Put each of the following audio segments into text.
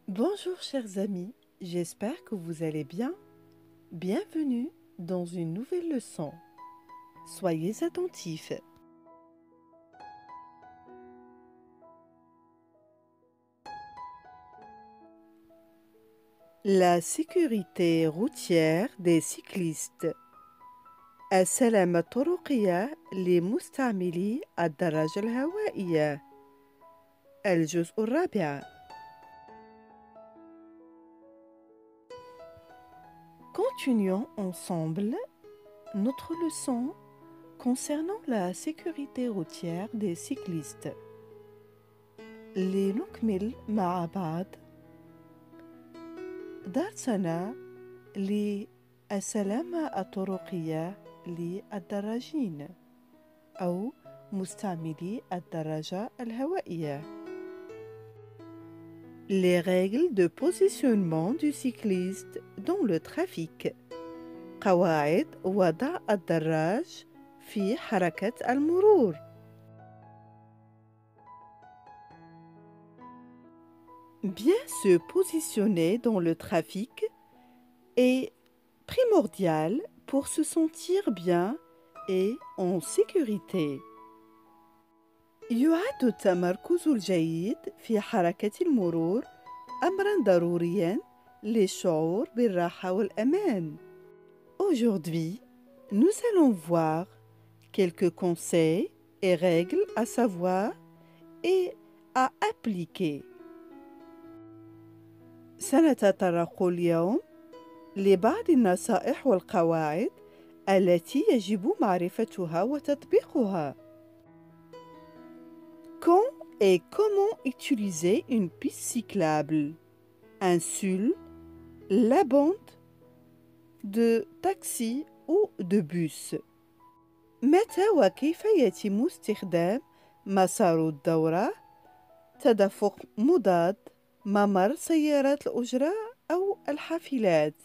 Bonjour chers amis, j'espère que vous allez bien. Bienvenue dans une nouvelle leçon. Soyez attentifs. La sécurité routière des cyclistes. السلامة الطرقية لمستعملي الدراجة الهوائية. الجزء الرابع. Continuons ensemble notre leçon concernant la sécurité routière des cyclistes. لنكمل مع بعض درسنا للسلامة الطرقية للدراجين أو مستعملي الدراجة الهوائية. Les règles de positionnement du cycliste dans le trafic. قواعد وضع الدراج في حركة المرور. Bien se positionner dans le trafic est primordial pour se sentir bien et en sécurité. يعد التمركز الجيد في حركة المرور أمراً ضرورياً للشعور بالراحة والأمان. Aujourd'hui, nous allons voir quelques conseils et règles à savoir et à appliquer. سنتطرق اليوم لبعض النصائح والقواعد التي يجب معرفتها وتطبيقها. Quand et comment utiliser une piste cyclable, un sul, la bande de taxi ou de bus. متى وكيف يتم استخدام مسار الدورة، تدفق مضاد، ممر سيارات الأجرة أو الحافلات.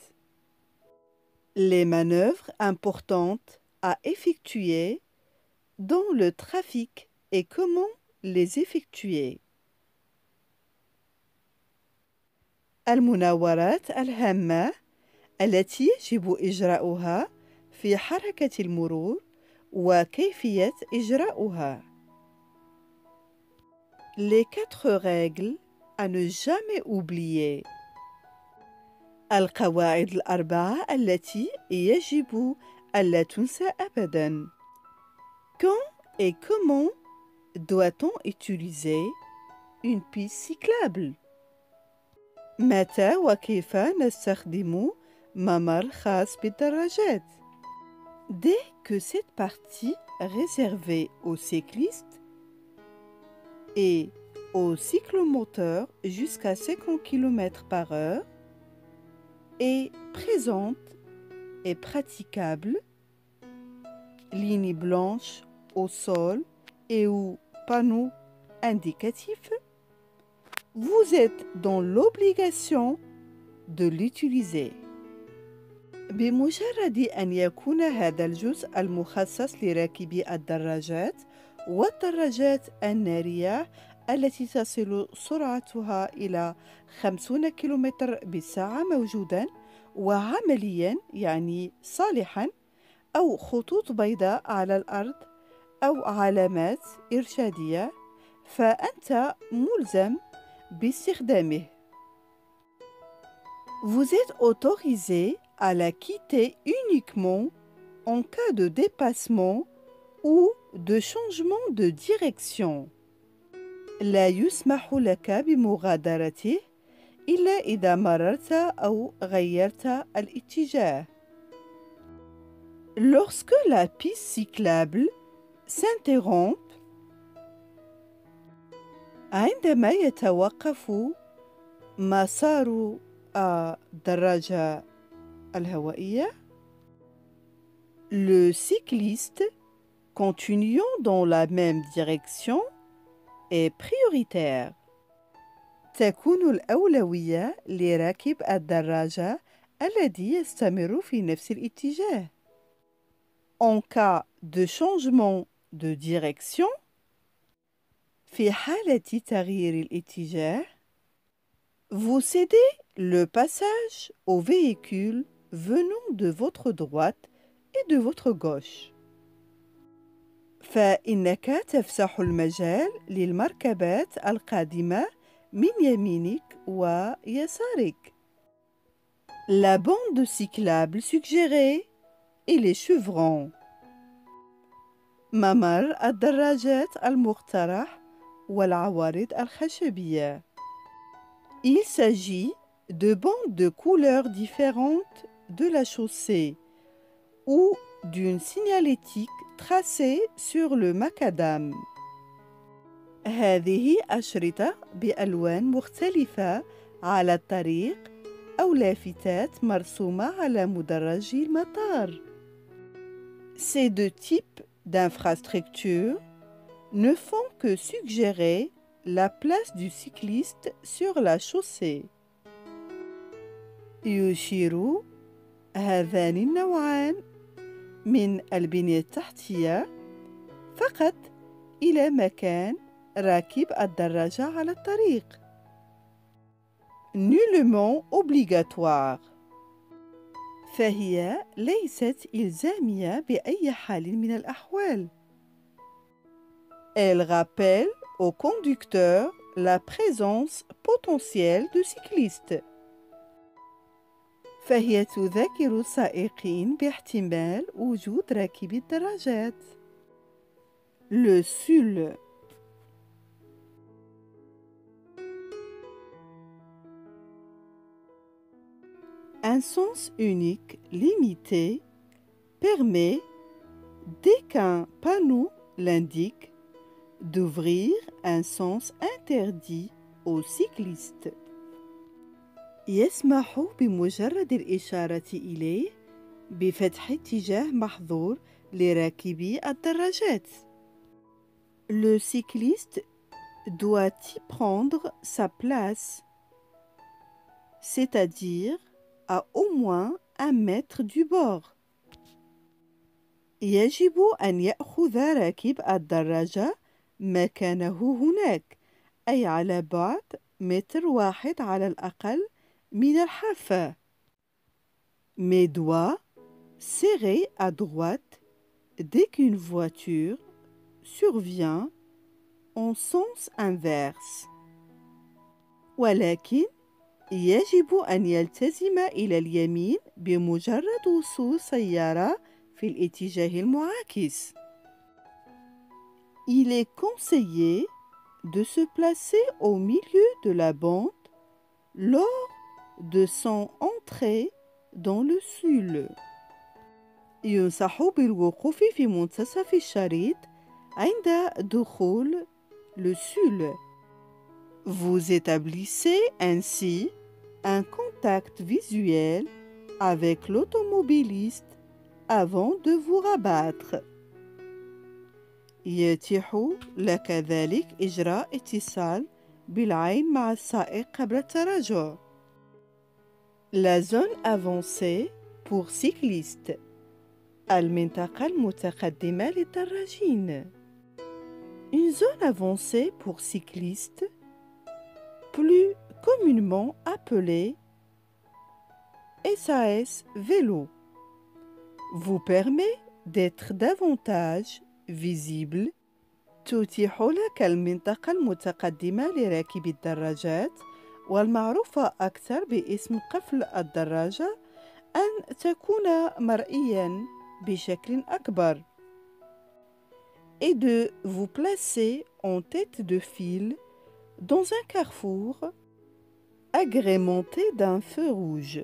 Les manœuvres importantes à effectuer dans le trafic et comment les effectuer. المناورات الهامة التي يجب إجراؤها في حركة المرور وكيفية إجراؤها. Les 4 règles à ne jamais oublier. القواعد الأربعة التي يجب ألا تنسى أبداً. Quand et comment doit-on utiliser une piste cyclable? متى وكيف نستخدم ممر خاص بالدراجات؟ Dès que cette partie réservée aux cyclistes et aux cyclomoteurs jusqu'à 50 km/h est présente et praticable, ligne blanche au sol et ou panneaux indicatifs, vous êtes dans l'obligation de l'utiliser. بمجرد أن يكون هذا الجزء المخصص لراكبي الدراجات والدراجات النارية التي تصل سرعتها إلى 50 كيلومتر بالساعة موجوداً وعملياً يعني صالحاً، أو خطوط بيضاء على الأرض أو علامات إرشادية، فأنت ملزم باستخدامه. Vous êtes autorisé à la quitter uniquement en cas de dépassement ou de changement de direction. لا يسمح لك بمغادرته إلا إذا مررت أو غيرت الاتجاه. Lorsque la piste cyclable s'interrompt عندما يتوقف مسار الدراجة الهوائية. Le cycliste continuant dans la même direction est prioritaire. تكون الأولوية لراكب الدراجة الذي يستمر في نفس الاتجاه. En cas de changement de direction, في حالة تغيير الاتجاه, vous cédez le passage aux véhicules venant de votre droite et de votre gauche. فإنك تفسح المجال للمركبات القادمة من يمينك ويسارك. La bande cyclable suggérée et les chevrons. ممر الدراجات المقترح والعوارض الخشبية. Il s'agit de bandes de couleurs différentes de la chaussée ou d'une signalétique tracée sur le macadam. هذه أشرطة بألوان مختلفة على الطريق أو لافتات مرسومة على مدرج المطار. Ces deux types d'infrastructures ne font que suggérer la place du cycliste sur la chaussée. يشير هذان النوعان من البنية التحتية فقط إلى مكان راكب الدراجة على الطريق. Nullement obligatoire. فهي ليست إلزامية بأي حال من الأحوال. Elle rappelle au conducteur la présence potentielle de cyclistes. فهي تذكر السائقين باحتمال وجود راكبي الدراجات. Le SUL. Un sens unique limité permet, dès qu'un panneau l'indique, d'ouvrir un sens interdit aux cyclistes. يسمح بمجرد الإشارة إليه بفتح اتجاه محظور لراكبي الدراجات. Le cycliste doit y prendre sa place, c'est-à-dire à au moins 1 mètre du bord. يجب أن يأخذ راكب الدراجة مكانه هناك، أي على بعد 1 متر على الأقل من الحافة. Mes doigts serrés à droite dès qu'une voiture survient en sens inverse. ولكن يجب أن يلتزم إلى اليمين بمجرد وصول سيارة في الاتجاه المعاكس. Il est conseillé de se placer au milieu de la bande lors de son entrée dans le SUL. ينصح بالوقوف في منتصف الشريط عند دخول le SUL. Vous établissez ainsi un contact visuel avec l'automobiliste avant de vous rabattre. يتيح لك ذلك إجراء اتصال بالعين مع السائق قبل التراجع. La zone avancée pour cyclistes. المنطقة المتقدمة للدراجين. Une zone avancée pour cyclistes, plus communément appelée SAS vélo, vous permet d'être davantage visible. تتيح لك المنطقة المتقدمة لراكبي الدراجات والمعروفة أكثر باسم قفل الدراجة أن تكون مرئياً بشكل أكبر. est de vous placer en tête de file dans un carrefour agrémenté d'un feu rouge.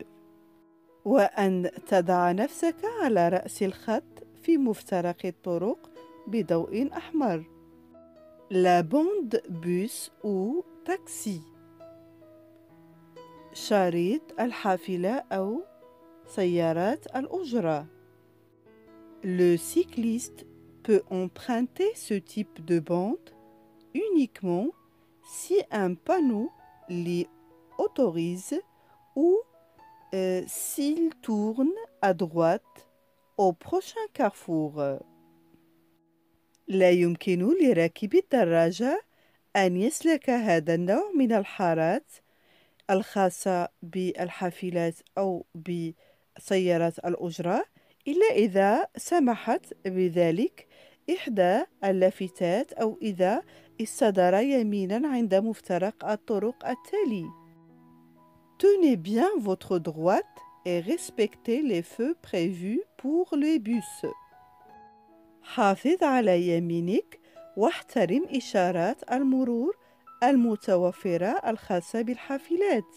وأن تضع نفسك على رأس الخط في مفترق الطرق بضوء أحمر. La bande bus ou taxi. شريط الحافلة أو سيارات الأجرة. Le cycliste peut emprunter ce type de bande uniquement si un panneau l'y autorise ou s'il tourne à droite au prochain carrefour. لا يمكن لراكب الدراجة أن يسلك هذا النوع من الحارات الخاصة بالحافلات أو بسيارات الأجرة إلا إذا سمحت بذلك إحدى اللافتات أو إذا استدار يمينا عند مفترق الطرق التالي. Tenez bien votre droite et respectez les feux prévus pour les bus. حافظ على يمينك واحترم إشارات المرور المتوفرة الخاصة بالحافلات.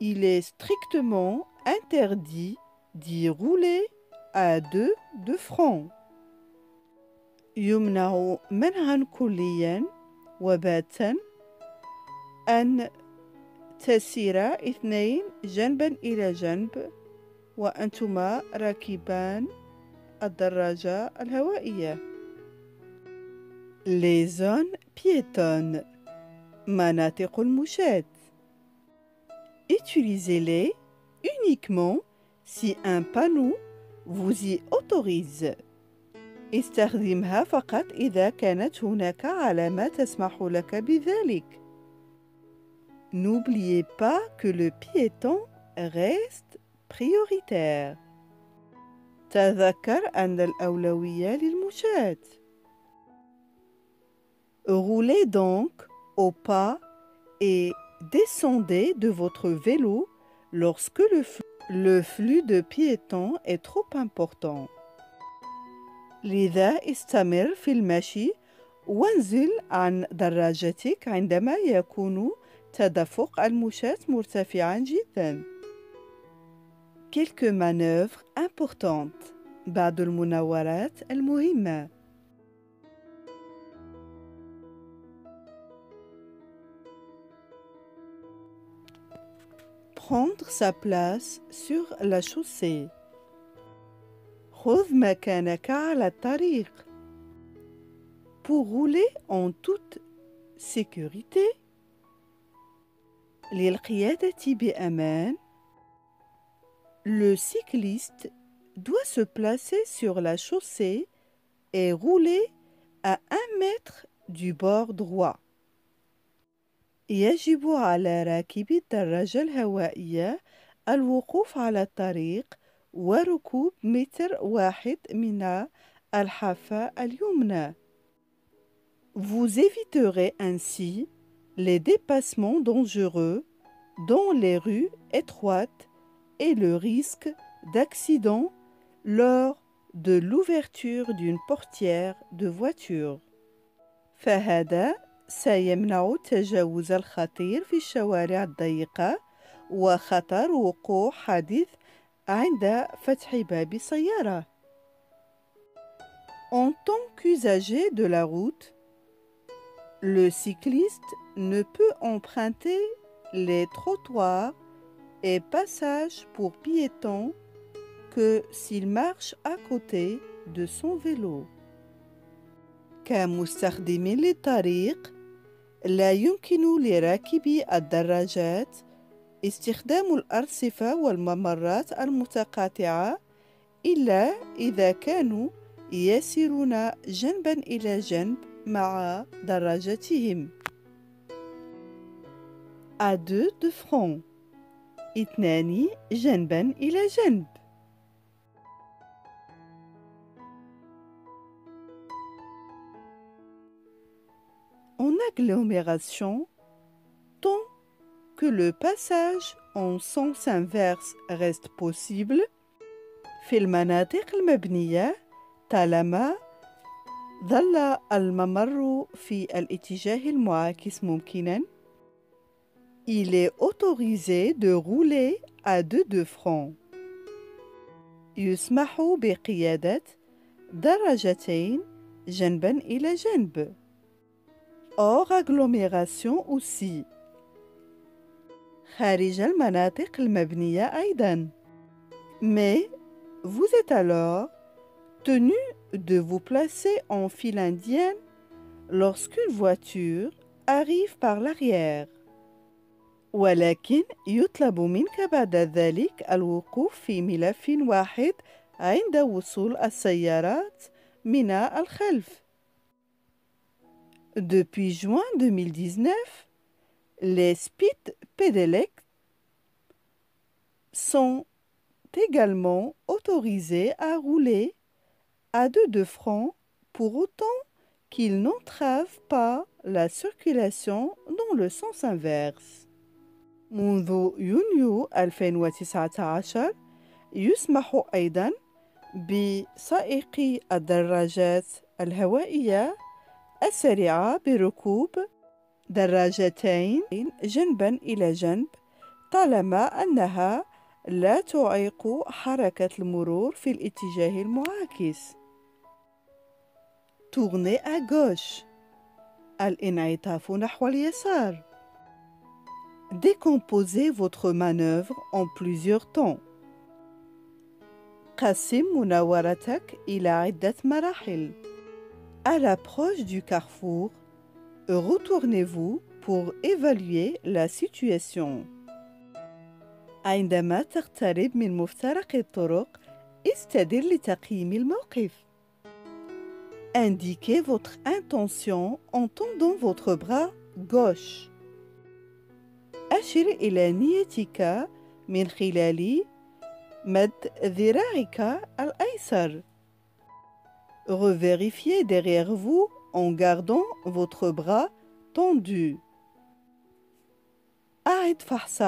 Il est strictement interdit d'y rouler à deux de front. يمنع منعا كليا وباتا أن تسير اثنين جنبا إلى جنب وأنتما راكبان الدراجة الهوائية. Les zones piétonnes. مناطق المشاة. Utilisez-les uniquement si un panneau vous y autorise. استخدمها فقط إذا كانت هناك علامة تسمح لك بذلك. N'oubliez pas que le piéton reste prioritaire. تذكر أن الأولوية للمشاة. Roulez donc au pas et descendez de votre vélo lorsque le flux de piétons est trop important. لذا استمر في المشي وانزل عن دراجتك عندما يكون تدفق المشاة مرتفعا جدا. Quelques manœuvres importantes. بعض المناورات المهمة. Prendre sa place sur la chaussée. خذ مكانك على الطريق. Pour rouler en toute sécurité. للقيادة بأمان. Le cycliste doit se placer sur la chaussée et rouler à 1 mètre du bord droit. يجب على راكب الدراجة الهوائية الوقوف على الطريق وركوب 1 متر من الحافة اليمنى. Vous éviterez ainsi les dépassements dangereux dans les rues étroites et le risque d'accident lors de l'ouverture d'une portière de voiture. فهذا سيمنع تجاوز الخطير في الشوارع الضيقة وخطر وقوع حادث عند فتح باب السيارة. En tant qu'usager de la route, le cycliste ne peut emprunter les trottoirs et passages pour piétons que s'il marche à côté de son vélo. كمستخدم للطريق لا يمكن لراكبي الدراجات استخدام الأرصفة والممرات المتقاطعة إلا إذا كانوا يسيرون جنبا إلى جنب مع دراجتهم. À deux de front. 2 جنبا إلى جنب. En agglomération, tant que le passage en sens inverse reste possible, في المناطق المبنية طالما ظل الممر في الاتجاه المعاكس ممكناً. Il est autorisé de rouler à deux francs. يسمح بقيادة دراجتين جنباً إلى جنب. Hors agglomération aussi. خارج المناطق المبنية أيضاً. Mais vous êtes alors tenu de vous placer en file indienne lorsqu'une voiture arrive par l'arrière. ولكن يطلب منك بعد ذلك الوقوف في ملف واحد عند وصول السيارات من الخلف. Depuis juin 2019, les Speed Pedelecs sont également autorisés à rouler à deux francs pour autant qu'ils n'entravent pas la circulation dans le sens inverse. منذ يونيو 2019 يسمح أيضاً بسائقي الدراجات الهوائية السريعة بركوب دراجتين جنباً إلى جنب طالما أنها لا تعيق حركة المرور في الاتجاه المعاكس. Tournez à gauche. الانعطاف نحو اليسار. Décomposez votre manœuvre en plusieurs temps. قسم مناورتك إلى عدة مراحل. À l'approche du carrefour, retournez-vous pour évaluer la situation. عندما تقترب من مفترق الطرق، استدر لتقييم الموقف. Indiquez votre intention en tendant votre bras gauche. أشر إلى نيتك من خلال مد ذراعك الأيسر. Revérifiez derrière vous en gardant votre bras tendu. أعد فحص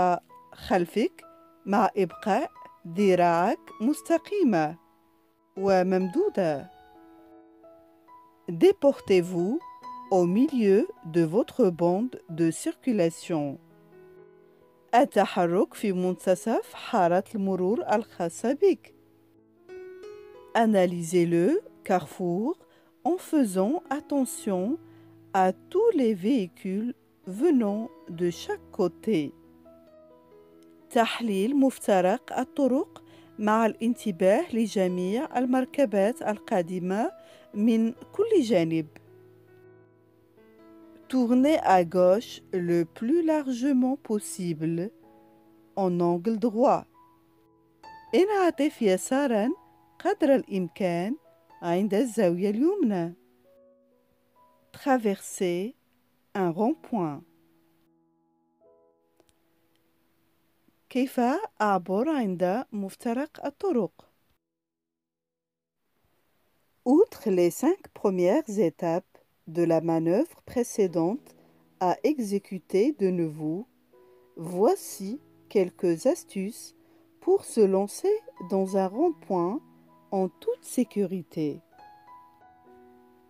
خلفك مع إبقاء ذراعك مستقيمة وممدودة. Déportez-vous au milieu de votre bande de circulation. التحرك في منتصف حارة المرور الخاصة بك. Analysez le carrefour en faisant attention à tous les véhicules venant de chaque côté. تحليل مفترق الطرق مع الانتباه لجميع المركبات القادمة من كل جانب. Tournez à gauche le plus largement possible en angle droit. انعطف يساراً قدر الإمكان عند الزاوية اليمنى. Traversez un rond-point. كيف أعبر عند مفترق الطرق؟ Outre les 5 premières étapes de la manœuvre précédente à exécuter de nouveau, voici quelques astuces pour se lancer dans un rond-point en toute sécurité.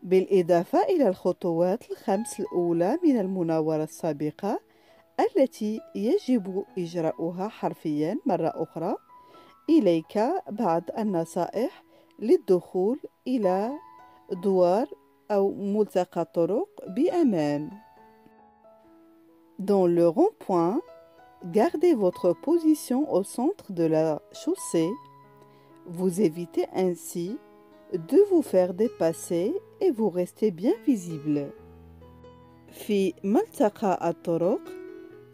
بالإضافة إلى الخطوات الخمس الأولى من المناورة السابقة التي يجب إجراؤها حرفياً مرة أخرى، إليك بعض النصائح للدخول إلى دوار أو ملتقى طرق بأمان. Dans le rond-point, gardez votre position au centre de la chaussée. Vous évitez ainsi de vous faire dépasser et vous restez bien visible. في ملتقى الطرق،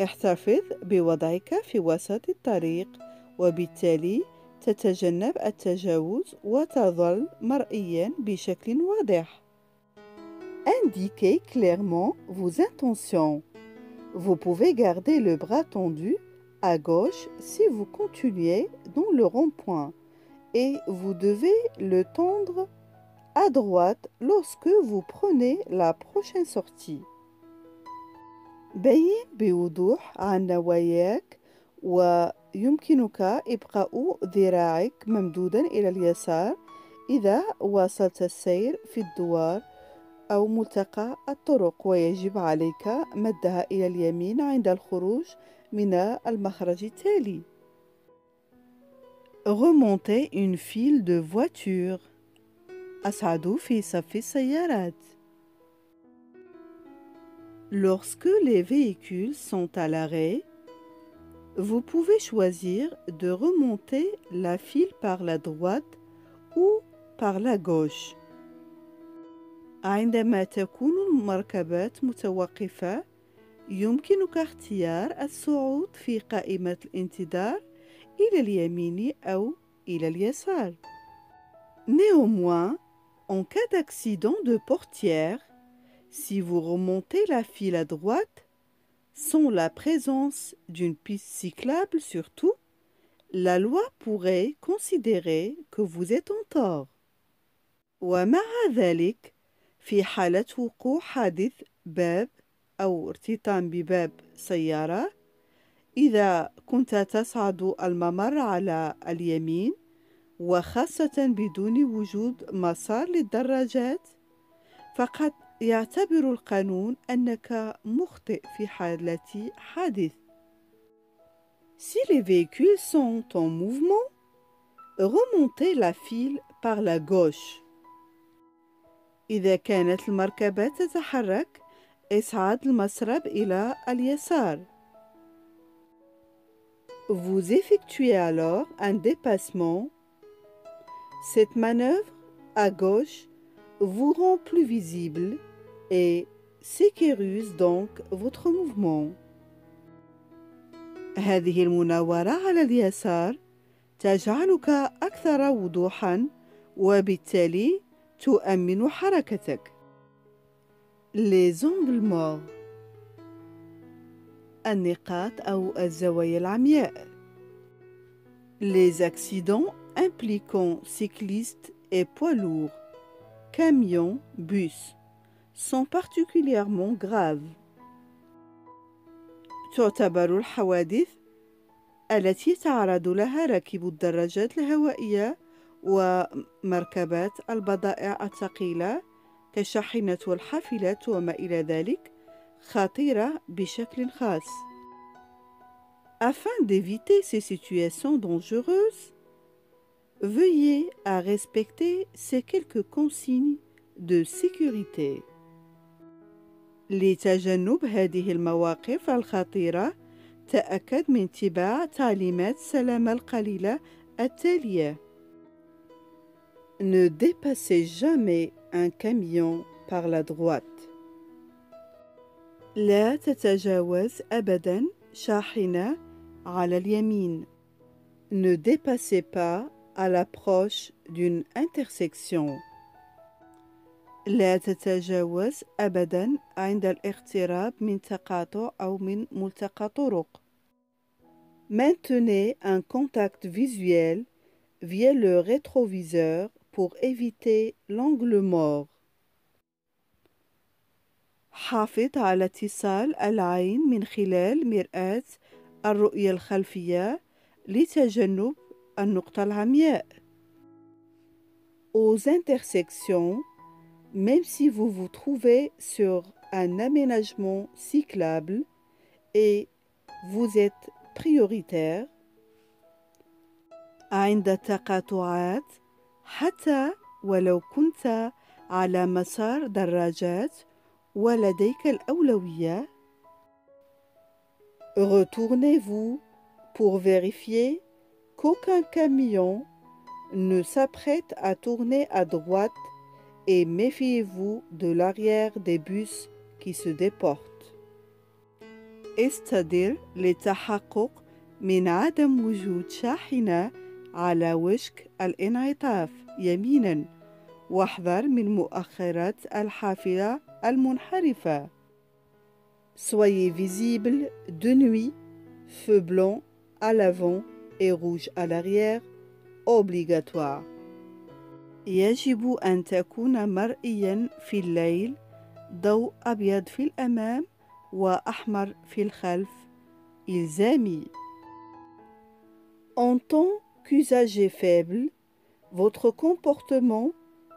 احتفظ بوضعك في وسط الطريق وبالتالي تتجنب التجاوز وتظل مرئياً بشكل واضح. Indiquez clairement vos intentions. Vous pouvez garder le bras tendu à gauche si vous continuez dans le rond-point et vous devez le tendre à droite lorsque vous prenez la prochaine sortie. بين بوضوح عن نواياك ويمكنك إبقاء ذراعك ممدودا إلى اليسار إذا واصلت السير في الدوار أو ملتقى الطرق، ويجب عليك مدها إلى اليمين عند الخروج من المخرج التالي. Remonter une file de voitures. أصعدوا في صف السيارات. Lorsque les véhicules sont à l'arrêt, vous pouvez choisir de remonter la file par la droite ou par la gauche. عندما تكون المركبات متوقفة، يمكنك اختيار الصعود في قائمة الانتظار إلى اليمين أو إلى اليسار. Néanmoins, en cas d'accident de portière, si vous remontez la file à droite, sans la présence d'une piste cyclable surtout, la loi pourrait considérer que vous êtes en tort. ومع ذلك، في حالة وقوع حادث باب أو ارتطام بباب سيارة، إذا كنت تصعد الممر على اليمين وخاصة بدون وجود مسار للدراجات، فقد يعتبر القانون أنك مخطئ في حالة حادث. Si les véhicules sont en mouvement, remontez la file par la gauche. إذا كانت المركبة تتحرك، اصعد المسرب إلى اليسار. Vous effectuez alors un dépassement. Cette manœuvre à gauche vous rend plus visible et sécurise donc votre mouvement. هذه المناورة على اليسار تجعلك أكثر وضوحاً وبالتالي تؤمن حركتك. Les angles morts. النقاط أو الزوايا العمياء. Les accidents impliquant cyclistes et poids lourds, camions, bus, sont particulièrement graves. تعتبر الحوادث التي يتعرض لها راكبو الدراجات الهوائية ومركبات البضائع الثقيلة كالشاحنة والحافلات وما إلى ذلك خطيرة بشكل خاص. Afin d'éviter ces situations dangereuses, veuillez à respecter ces quelques consignes de sécurité. لتجنب هذه المواقف الخطيرة، تأكد من اتباع تعليمات السلامة القليلة التالية. Ne dépassez jamais un camion par la droite. لا تتجاوز أبداً شاحنة على اليمين. Ne dépassez pas à l'approche d'une intersection. لا تتجاوز أبداً عند الاقتراب من تقاطع أو من ملتقى طرق. Maintenez un contact visuel via le rétroviseur pour éviter l'angle mort. حافظ على اتصال العين من خلال مرآة الرؤية الخلفية لتجنب النقطة العمياء. Aux intersections, même si vous vous trouvez sur un aménagement cyclable et vous êtes prioritaire, عند التقاطعات حتى ولو كنت على مسار دراجات ولديك الأولوية، retournez-vous pour vérifier qu'aucun camion ne s'apprête à tourner à droite et méfiez-vous de l'arrière des bus qui se déportent. استدر للتحقق من عدم وجود شاحنة على وشك الانعطاف يميناً، واحذر من مؤخرات الحافلة المنحرفة. Soyez visible de nuit, feu blanc à l'avant et rouge à l'arrière, obligatoire. يجب أن تكون مرئياً في الليل، ضوء أبيض في الأمام وأحمر في الخلف، إلزامي. En tant qu'usager faible, votre comportement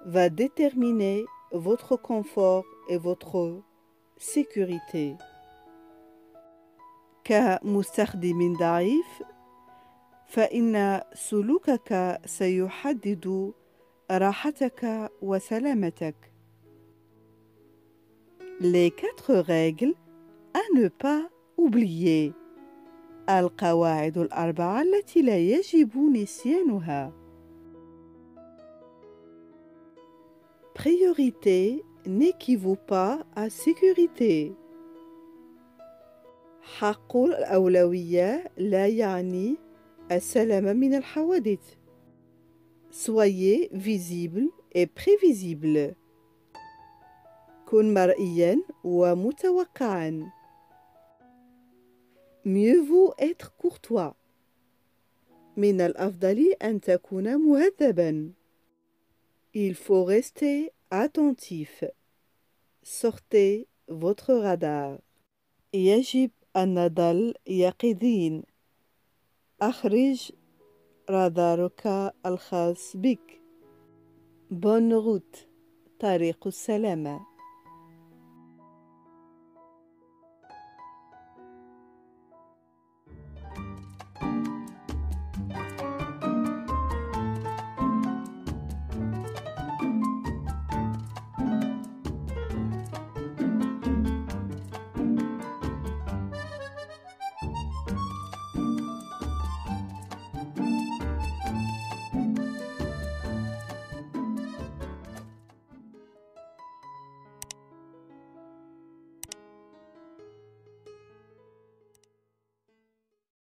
va déterminer votre confort et votre sécurité. كمستخدم ضعيف فإن سلوكك سيحدد راحتك وسلامتك. Les 4 règles à ne pas oublier. القواعد الأربعة التي لا يجب نسيانها. Priorité n'équivaut pas à sécurité. حق الأولوية لا يعني السلامة من الحوادث. Soyez visible et prévisible. كن مرئياً ومتوقعاً. Mieux vaut être courtois. من الأفضل أن تكون مهذباً. Il faut rester attentif. Sortez votre radar. يجب أن نظل يقظين. أخرج رادارك الخاص بك. Bonne route. طريق السلامة.